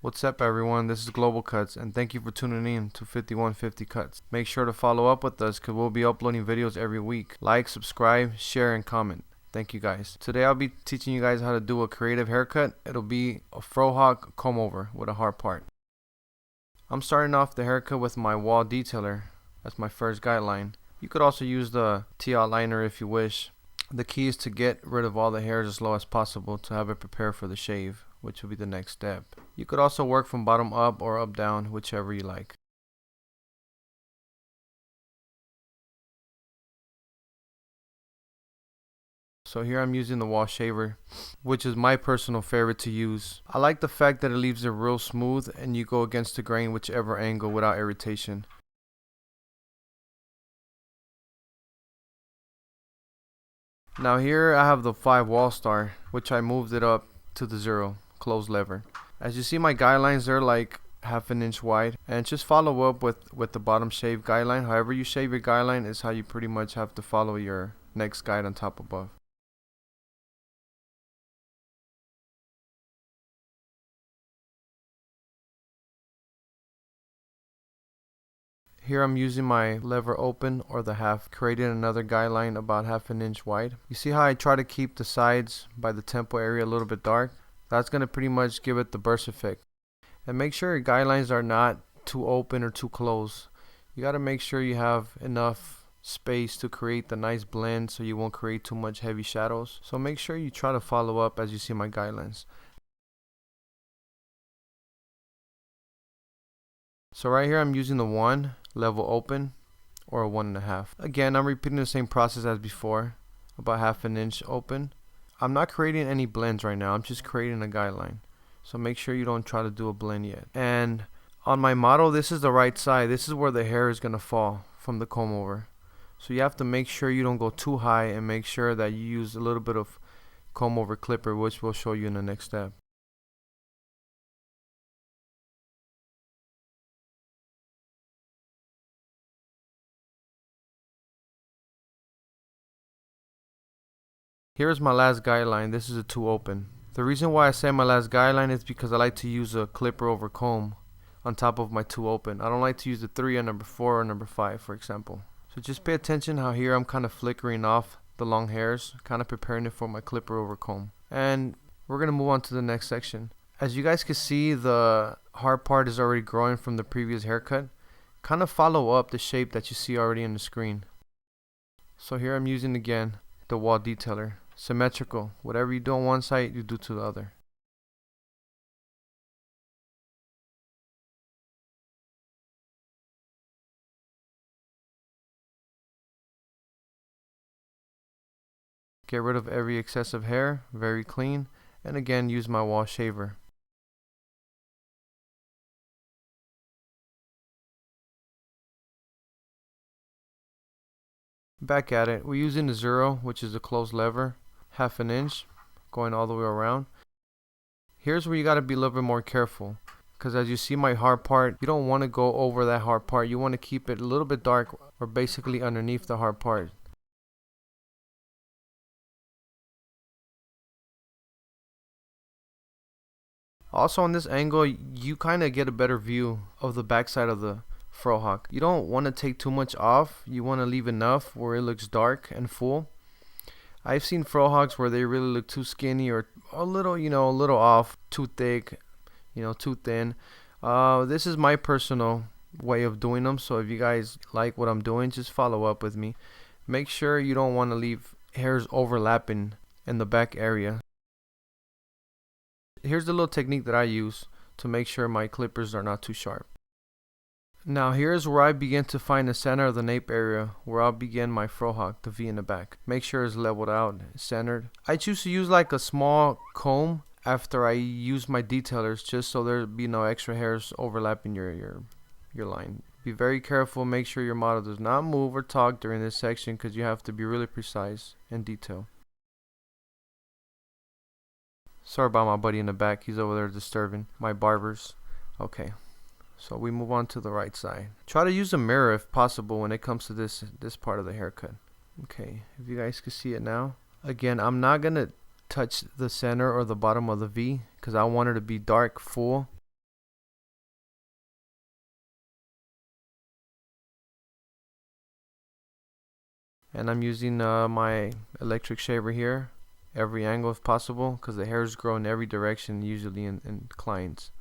What's up everyone, this is Global Cuts and thank you for tuning in to 5150 Cuts. Make sure to follow up with us because we'll be uploading videos every week. Like, subscribe, share, and comment. Thank you guys. Today I'll be teaching you guys how to do a creative haircut. It'll be a frohawk comb over with a hard part. I'm starting off the haircut with my WAHL detailer. That's my first guideline. You could also use the T-outliner if you wish. The key is to get rid of all the hairs as low as possible to have it prepared for the shave, which will be the next step. You could also work from bottom up or up down, whichever you like. So here I'm using the WAHL shaver, which is my personal favorite to use. I like the fact that it leaves it real smooth and you go against the grain whichever angle without irritation. Now here I have the 5 WAHL star, which I moved it up to the 0 close lever. As you see, my guidelines are like ½ an inch wide, and just follow up with the bottom shave guideline. However you shave your guideline is how you pretty much have to follow your next guide on top above. Here I'm using my lever open or the half, creating another guideline about ½ an inch wide. You see how I try to keep the sides by the temple area a little bit dark? That's going to pretty much give it the burst effect. And make sure your guidelines are not too open or too close. You got to make sure you have enough space to create the nice blend so you won't create too much heavy shadows. So make sure you try to follow up as you see my guidelines. So right here I'm using the 1 level open or a 1.5. Again, I'm repeating the same process as before, about ½ an inch open. I'm not creating any blends right now, I'm just creating a guideline. So make sure you don't try to do a blend yet. And on my model, this is the right side. This is where the hair is going to fall from the comb over. So you have to make sure you don't go too high and make sure that you use a little bit of comb over clipper, which we'll show you in the next step. Here's my last guideline. This is a 2 open. The reason why I say my last guideline is because I like to use a clipper over comb on top of my 2 open. I don't like to use the 3 on number 4 or number 5, for example. So just pay attention how here I'm kind of flickering off the long hairs, kind of preparing it for my clipper over comb. And we're going to move on to the next section. As you guys can see, the hard part is already growing from the previous haircut. Kind of follow up the shape that you see already on the screen. So here I'm using again the WAHL detailer. Symmetrical. Whatever you do on one side, you do to the other. Get rid of every excessive hair, very clean, and again use my WAHL shaver. Back at it, we're using the 0, which is the close lever, ½ an inch, going all the way around. Here's where you got to be a little bit more careful, because as you see my hard part, you don't want to go over that hard part. You want to keep it a little bit dark or basically underneath the hard part. Also on this angle, you kind of get a better view of the backside of the frohawk. You don't want to take too much off. You want to leave enough where it looks dark and full. I've seen frohawks where they really look too skinny or a little, a little off, too thick, too thin. This is my personal way of doing them. So if you guys like what I'm doing, just follow up with me. Make sure you don't want to leave hairs overlapping in the back area. Here's the little technique that I use to make sure my clippers are not too sharp. Now here's where I begin to find the center of the nape area where I'll begin my frohawk, the V in the back. Make sure it's leveled out, centered. I choose to use like a small comb after I use my detailers just so there be no extra hairs overlapping your line. Be very careful, make sure your model does not move or talk during this section because you have to be really precise and detailed. Sorry about my buddy in the back, he's over there disturbing my barbers. Okay. So we move on to the right side. Try to use a mirror if possible when it comes to this part of the haircut. Okay, if you guys can see it now. Again, I'm not going to touch the center or the bottom of the V because I want it to be dark, full. And I'm using my electric shaver here, every angle if possible, because the hairs grow in every direction usually in clients.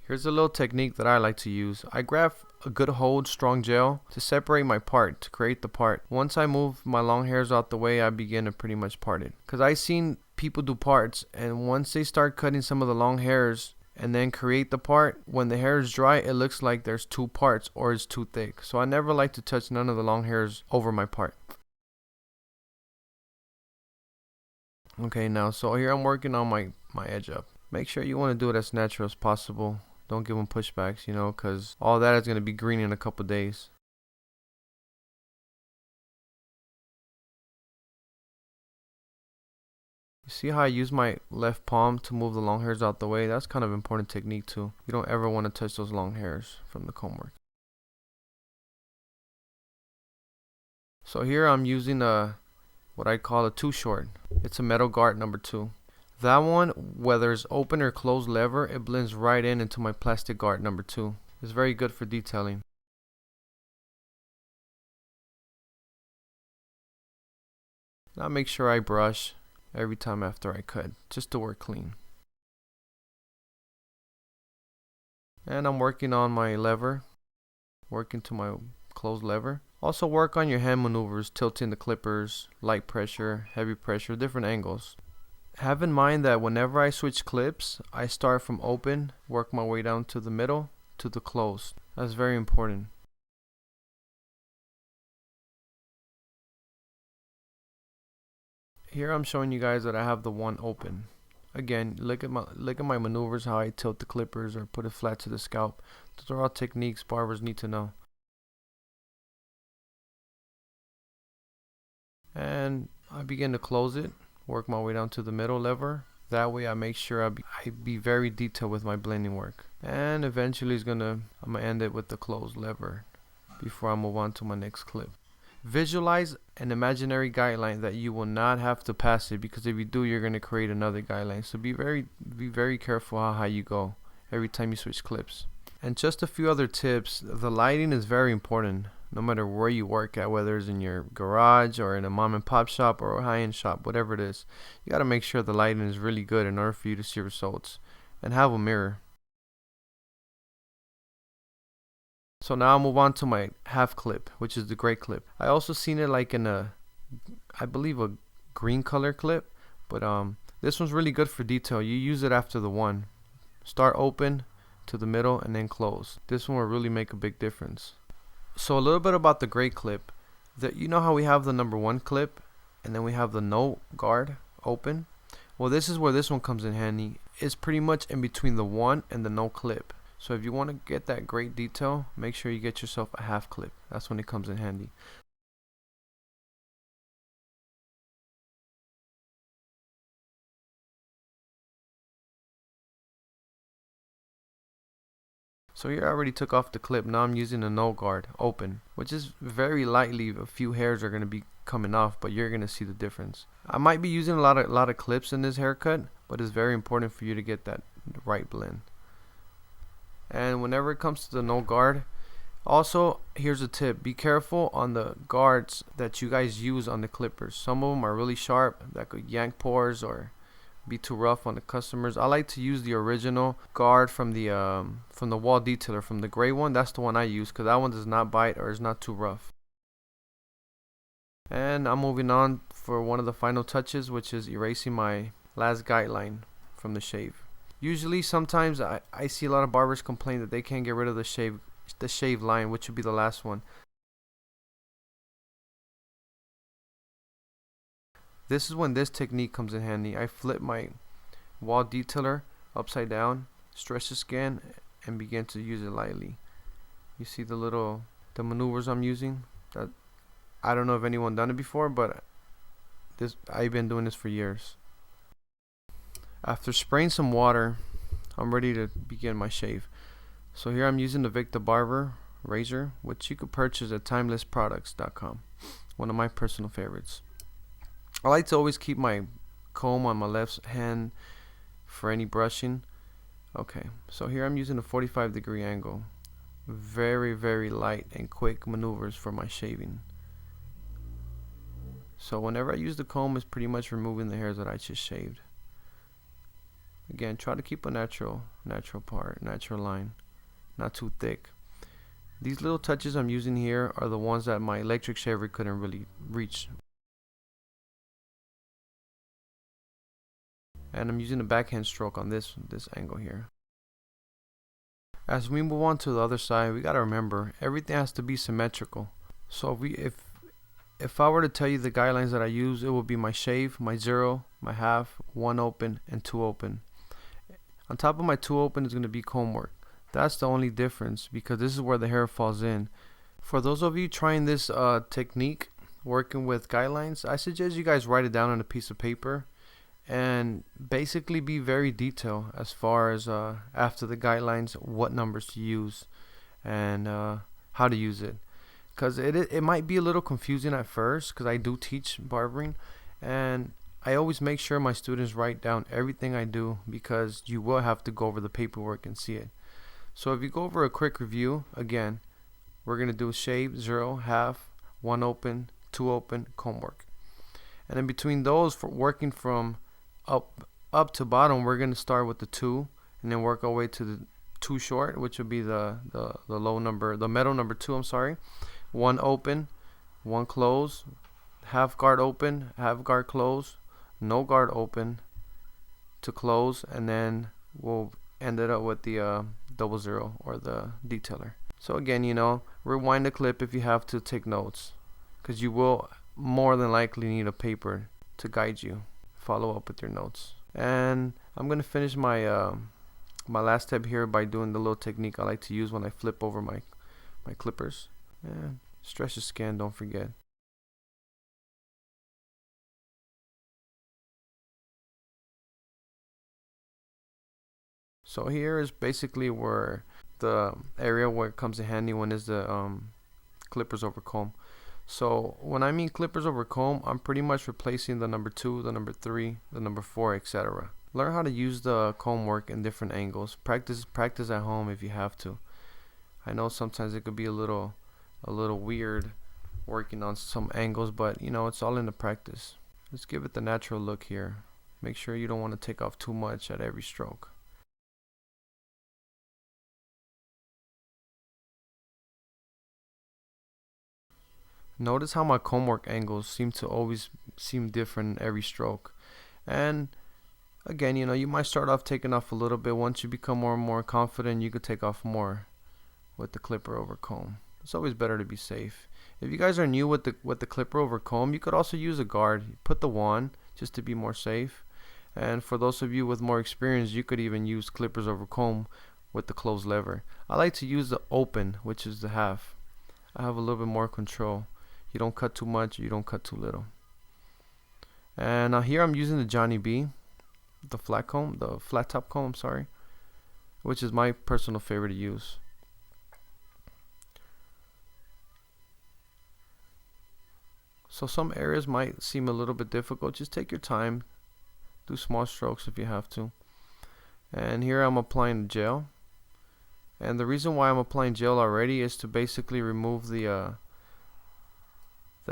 Here's a little technique that I like to use. I grab a good hold strong gel to separate my part, to create the part. Once I move my long hairs out the way, I begin to pretty much part it. Because I've seen people do parts, and once they start cutting some of the long hairs and then create the part, when the hair is dry, it looks like there's two parts or it's too thick. So I never like to touch none of the long hairs over my part. Okay, now so here I'm working on my edge up. Make sure you want to do it as natural as possible. Don't give them pushbacks, you know, because all that is going to be green in a couple days. You see how I use my left palm to move the long hairs out the way? That's kind of important technique too. You don't ever want to touch those long hairs from the comb work. So here I'm using what I call a 2 short. It's a metal guard number 2. That one, whether it's open or closed lever, it blends right into my plastic guard number 2. It's very good for detailing. Now make sure I brush every time after I cut, just to work clean. And I'm working on my lever, working to my closed lever. Also work on your hand maneuvers, tilting the clippers, light pressure, heavy pressure, different angles. Have in mind that whenever I switch clips, I start from open, work my way down to the middle, to the closed. That's very important. Here I'm showing you guys that I have the one open. Again, look at my maneuvers, how I tilt the clippers or put it flat to the scalp. Those are all techniques barbers need to know. And I begin to close it, work my way down to the middle lever. That way I make sure I be very detailed with my blending work. And eventually I'm gonna end it with the closed lever before I move on to my next clip. Visualize an imaginary guideline that you will not have to pass it, because if you do, you're gonna create another guideline. So be very careful how high you go every time you switch clips. And just a few other tips. The lighting is very important. No matter where you work at, whether it's in your garage or in a mom and pop shop or a high-end shop, whatever it is, you got to make sure the lighting is really good in order for you to see results. And have a mirror. So now I'll move on to my half clip, which is the gray clip. I also seen it like in I believe a green color clip, but this one's really good for detail. You use it after the one. Start open to the middle and then close. This one will really make a big difference. So a little bit about the gray clip. You know how we have the number 1 clip and then we have the no guard open? Well, this is where this one comes in handy. It's pretty much in between the 1 and the no clip. So if you want to get that great detail, make sure you get yourself a half clip. That's when it comes in handy. So here I already took off the clip. Now I'm using a no guard open, which is very lightly. A few hairs are going to be coming off, but you're going to see the difference. I might be using a lot of clips in this haircut, but it's very important for you to get that right blend. And whenever it comes to the no guard, also here's a tip: be careful on the guards that you guys use on the clippers. Some of them are really sharp that could yank pores or be too rough on the customers. I like to use the original guard from the WAHL detailer, from the gray one. That's the one I use because that one does not bite or is not too rough. And I'm moving on for one of the final touches, which is erasing my last guideline from the shave. Usually, sometimes I see a lot of barbers complain that they can't get rid of the shave line, which would be the last one. This is when this technique comes in handy. I flip my WAHL detailer upside down, stretch the skin, and begin to use it lightly. You see the maneuvers I'm using? That I don't know if anyone done it before, but I've been doing this for years. After spraying some water, I'm ready to begin my shave. So here I'm using the Busko the Barber razor, which you could purchase at timelessproducts.com. One of my personal favorites. I like to always keep my comb on my left hand for any brushing. Okay, so here I'm using a 45-degree angle. very light and quick maneuvers for my shaving. So whenever I use the comb, it's pretty much removing the hairs that I just shaved. Again, try to keep a natural line, not too thick. These little touches I'm using here are the ones that my electric shaver couldn't really reach. And I'm using a backhand stroke on this angle here. As we move on to the other side, we gotta remember everything has to be symmetrical. So if I were to tell you the guidelines that I use, it would be my shave, my 0, my half, 1 open, and 2 open. On top of my 2 open is going to be comb work. That's the only difference, because this is where the hair falls in. For those of you trying this technique, working with guidelines, I suggest you guys write it down on a piece of paper and basically be very detailed as far as after the guidelines, what numbers to use and how to use it. Because it might be a little confusing at first, because I do teach barbering, and I always make sure my students write down everything I do, because you will have to go over the paperwork and see it. So if you go over a quick review, again, we're going to do shave, 0, half, 1 open, 2 open, comb work. And in between those, for working from up to bottom, we're going to start with the 2 and then work our way to the 2 short, which would be the low number, the middle number 2, I'm sorry. 1 open, 1 close, half guard open, half guard close, no guard open to close, and then we'll end it up with the 00 or the detailer. So again, you know, rewind the clip if you have to take notes, because you will more than likely need a paper to guide you. Follow up with your notes. And I'm gonna finish my my last step here by doing the little technique I like to use when I flip over my clippers. And stretch the skin, don't forget. So here is basically where the area where it comes in handy when is the clippers over comb. So when I mean clippers over comb, I'm pretty much replacing the number 2, the number 3, the number 4, etc. Learn how to use the comb work in different angles. Practice at home if you have to. I know sometimes it could be a little weird working on some angles, but you know, it's all in the practice. Let's give it the natural look here. Make sure you don't want to take off too much at every stroke. Notice how my comb work angles seem to always seem different in every stroke. And again, you know, you might start off taking off a little bit. Once you become more and more confident, you could take off more with the clipper over comb. It's always better to be safe. If you guys are new with the clipper over comb, you could also use a guard. Put the wand just to be more safe. And for those of you with more experience, you could even use clippers over comb with the closed lever. I like to use the open, which is the half. I have a little bit more control. You don't cut too much, you don't cut too little. And here I'm using the Johnny B, the flat comb, the flat top comb, I'm sorry, which is my personal favorite to use. So some areas might seem a little bit difficult. Just take your time, do small strokes if you have to. And here I'm applying the gel. And the reason why I'm applying gel already is to basically remove the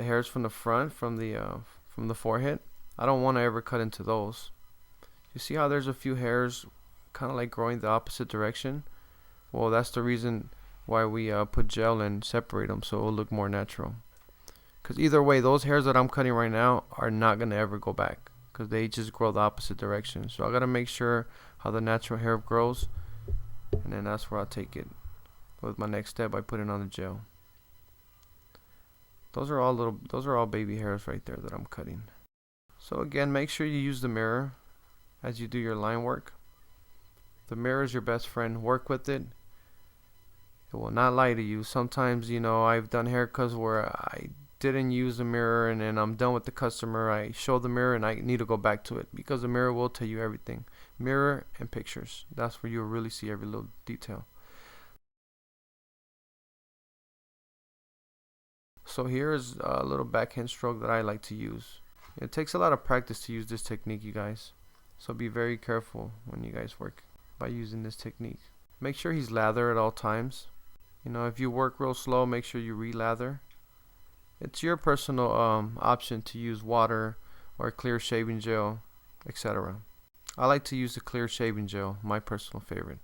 hairs from the front, from the forehead. I don't want to ever cut into those. You see how there's a few hairs kind of like growing the opposite direction? Well, that's the reason why we put gel and separate them, so it will look more natural. Because either way, those hairs that I'm cutting right now are not going to ever go back, because they just grow the opposite direction. So I got to make sure how the natural hair grows, and then that's where I'll take it with my next step by putting on the gel. Those are all baby hairs right there that I'm cutting. So again, make sure you use the mirror as you do your line work. The mirror is your best friend. Work with it. It will not lie to you. Sometimes, you know, I've done haircuts where I didn't use the mirror, and then I'm done with the customer. I show the mirror and I need to go back to it, because the mirror will tell you everything. Mirror and pictures. That's where you'll really see every little detail. So here is a little backhand stroke that I like to use. It takes a lot of practice to use this technique, you guys. So be very careful when you guys work by using this technique. Make sure he's lather at all times. You know, if you work real slow, make sure you relather. It's your personal option to use water or clear shaving gel, etc. I like to use the clear shaving gel, my personal favorite.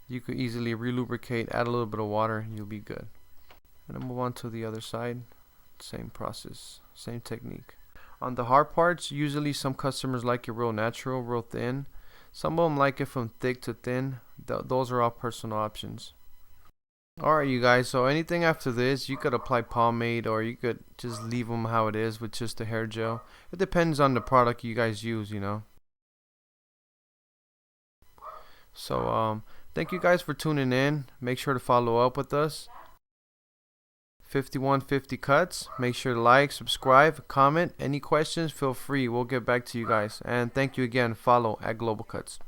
You could easily relubricate, add a little bit of water, and you'll be good. And then move on to the other side. Same process, same technique. On the hard parts, usually some customers like it real natural, real thin. Some of them like it from thick to thin. Those are all personal options. Alright you guys, so anything after this, you could apply pomade or you could just leave them how it is with just the hair gel. It depends on the product you guys use, you know. So thank you guys for tuning in. Make sure to follow up with us. 5150 cuts. Make sure to like, subscribe, comment. Any questions, feel free. We'll get back to you guys. And thank you again. Follow at Global Cuts.